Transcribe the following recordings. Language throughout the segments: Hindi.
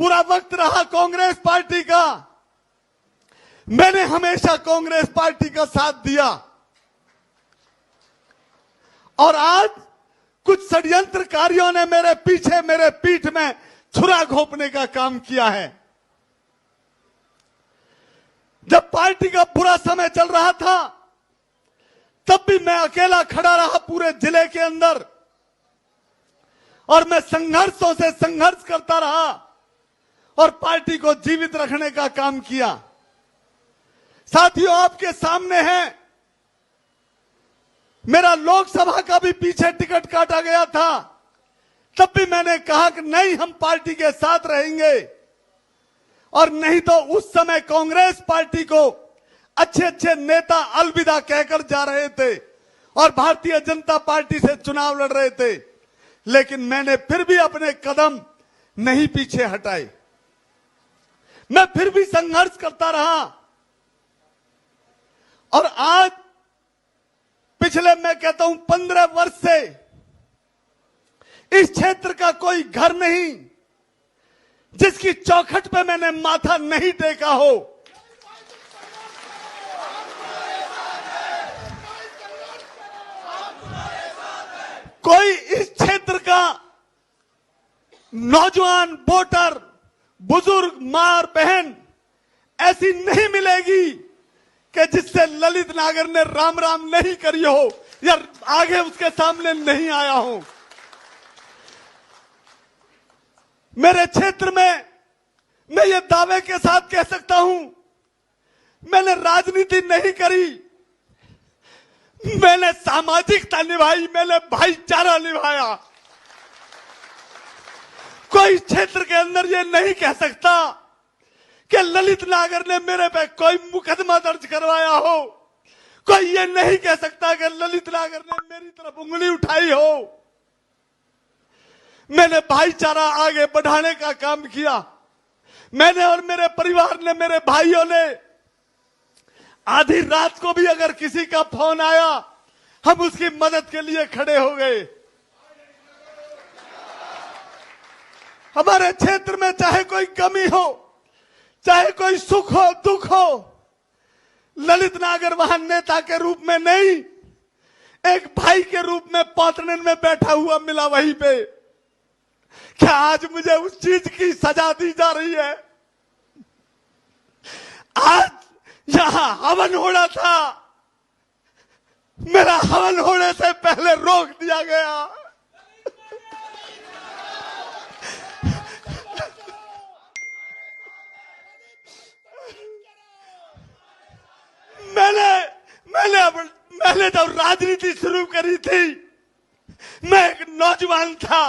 बुरा वक्त रहा कांग्रेस पार्टी का, मैंने हमेशा कांग्रेस पार्टी का साथ दिया। और आज कुछ षड्यंत्रकारियों ने मेरे पीछे, मेरे पीठ में छुरा घोंपने का काम किया है। जब पार्टी का बुरा समय चल रहा था तब भी मैं अकेला खड़ा रहा पूरे जिले के अंदर, और मैं संघर्षों से संघर्ष करता रहा और पार्टी को जीवित रखने का काम किया। साथियों, आपके सामने है, मेरा लोकसभा का भी पीछे टिकट काटा गया था, तब भी मैंने कहा कि नहीं, हम पार्टी के साथ रहेंगे। और नहीं तो उस समय कांग्रेस पार्टी को अच्छे अच्छे नेता अलविदा कहकर जा रहे थे और भारतीय जनता पार्टी से चुनाव लड़ रहे थे, लेकिन मैंने फिर भी अपने कदम नहीं पीछे हटाए। मैं फिर भी संघर्ष करता रहा। और आज पिछले, मैं कहता हूं, 15 वर्ष से इस क्षेत्र का कोई घर नहीं जिसकी चौखट पे मैंने माथा नहीं टेका हो। कोई इस क्षेत्र का नौजवान वोटर, बुजुर्ग, मां और बहन ऐसी नहीं मिलेगी कि जिससे ललित नागर ने राम राम नहीं करी हो या आगे उसके सामने नहीं आया हो। मेरे क्षेत्र में मैं ये दावे के साथ कह सकता हूं, मैंने राजनीति नहीं करी, मैंने सामाजिकता निभाई, मैंने भाईचारा निभाया। कोई क्षेत्र के अंदर ये नहीं कह सकता कि ललित नागर ने मेरे पे कोई मुकदमा दर्ज करवाया हो। कोई ये नहीं कह सकता कि ललित नागर ने मेरी तरफ उंगली उठाई हो। मैंने भाईचारा आगे बढ़ाने का काम किया। मैंने और मेरे परिवार ने, मेरे भाइयों ने, आधी रात को भी अगर किसी का फोन आया, हम उसकी मदद के लिए खड़े हो गए। हमारे क्षेत्र में चाहे कोई कमी हो, चाहे कोई सुख हो, दुख हो, ललित नागर वहां नेता के रूप में नहीं, एक भाई के रूप में पातनन में बैठा हुआ मिला वहीं पे। क्या आज मुझे उस चीज की सजा दी जा रही है? आज यहां हवन होना था, मेरा हवन होने से पहले रोक दिया गया। मैंने जब राजनीति शुरू करी थी, मैं एक नौजवान था।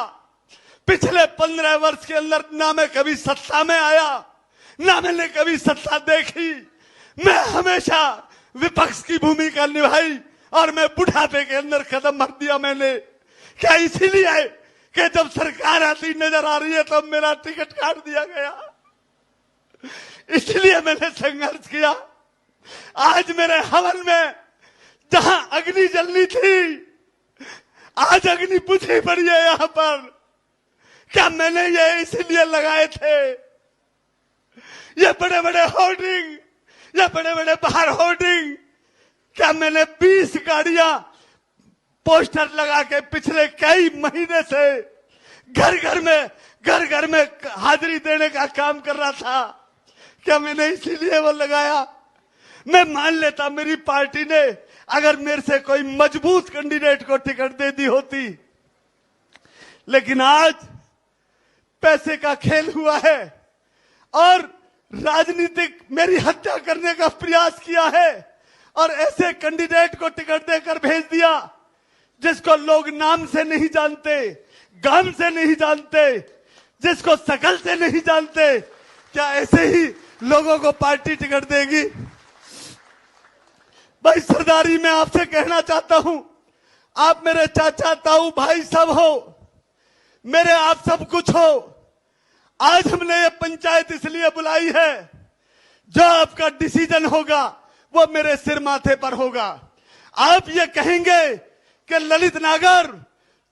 पिछले 15 वर्ष के अंदर ना मैं कभी सत्ता में आया, ना मैंने कभी सत्ता देखी। मैं हमेशा विपक्ष की भूमिका निभाई और मैं बुढ़ापे के अंदर कदम रख दिया मैंने। क्या इसीलिए कि जब सरकार आती नजर आ रही है तो मेरा टिकट काट दिया गया? इसलिए मैंने संघर्ष किया। आज मेरे हवन में जहां अग्नि जलनी थी, आज अग्नि बुझी पड़ी है यहां पर। क्या मैंने ये इसलिए लगाए थे? ये बड़े बड़े होर्डिंग, ये बड़े बड़े बाहर होर्डिंग, क्या मैंने 20 गाड़ियां पोस्टर लगा के पिछले कई महीने से घर घर में हाजिरी देने का काम कर रहा था? क्या मैंने इसीलिए वो लगाया? मैं मान लेता मेरी पार्टी ने अगर मेरे से कोई मजबूत कैंडिडेट को टिकट दे दी होती, लेकिन आज पैसे का खेल हुआ है और राजनीतिक मेरी हत्या करने का प्रयास किया है और ऐसे कैंडिडेट को टिकट देकर भेज दिया जिसको लोग नाम से नहीं जानते, गाम से नहीं जानते, जिसको शकल से नहीं जानते। क्या ऐसे ही लोगों को पार्टी टिकट देगी? भाई सरदारी मैं आपसे कहना चाहता हूं, आप मेरे चाचा, ताऊ, भाई सब हो, मेरे आप सब कुछ हो। आज हमने ये पंचायत इसलिए बुलाई है, जो आपका डिसीजन होगा वो मेरे सिर माथे पर होगा। आप ये कहेंगे कि ललित नागर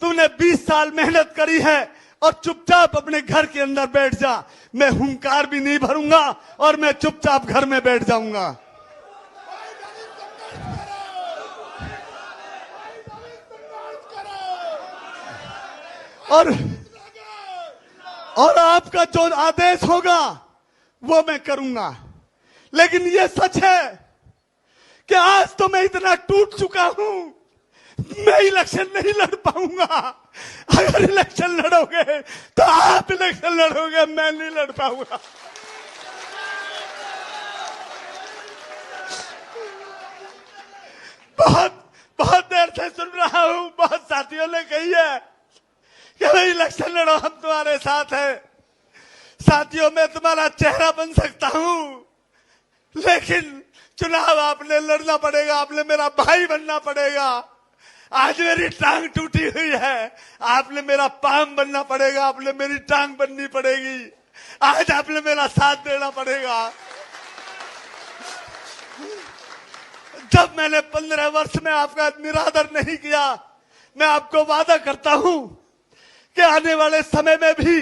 तूने 20 साल मेहनत करी है, और चुपचाप अपने घर के अंदर बैठ जा। मैं हुंकार भी नहीं भरूंगा और मैं चुपचाप घर में बैठ जाऊंगा। और आपका जो आदेश होगा वो मैं करूंगा। लेकिन ये सच है कि आज तो मैं इतना टूट चुका हूं, मैं इलेक्शन नहीं लड़ पाऊंगा। अगर इलेक्शन लड़ोगे तो आप इलेक्शन लड़ोगे, मैं नहीं लड़ पाऊंगा। बहुत देर से सुन रहा हूं, बहुत साथियों ने कही है कि भाई इलेक्शन लड़ो, हम तुम्हारे साथ हैं। साथियों, मैं तुम्हारा चेहरा बन सकता हूं, लेकिन चुनाव आपने लड़ना पड़ेगा, आपने मेरा भाई बनना पड़ेगा। आज मेरी टांग टूटी हुई है, आपने मेरा पाम बनना पड़ेगा, आपने मेरी टांग बननी पड़ेगी। आज आपने मेरा साथ देना पड़ेगा। जब मैंने 15 वर्ष में आपका निरादर नहीं किया, मैं आपको वादा करता हूं कि आने वाले समय में भी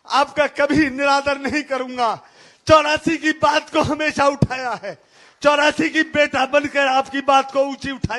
आपका कभी निरादर नहीं करूंगा। 84 की बात को हमेशा उठाया है, 84 की बेटा बनकर आपकी बात को ऊंची उठाई।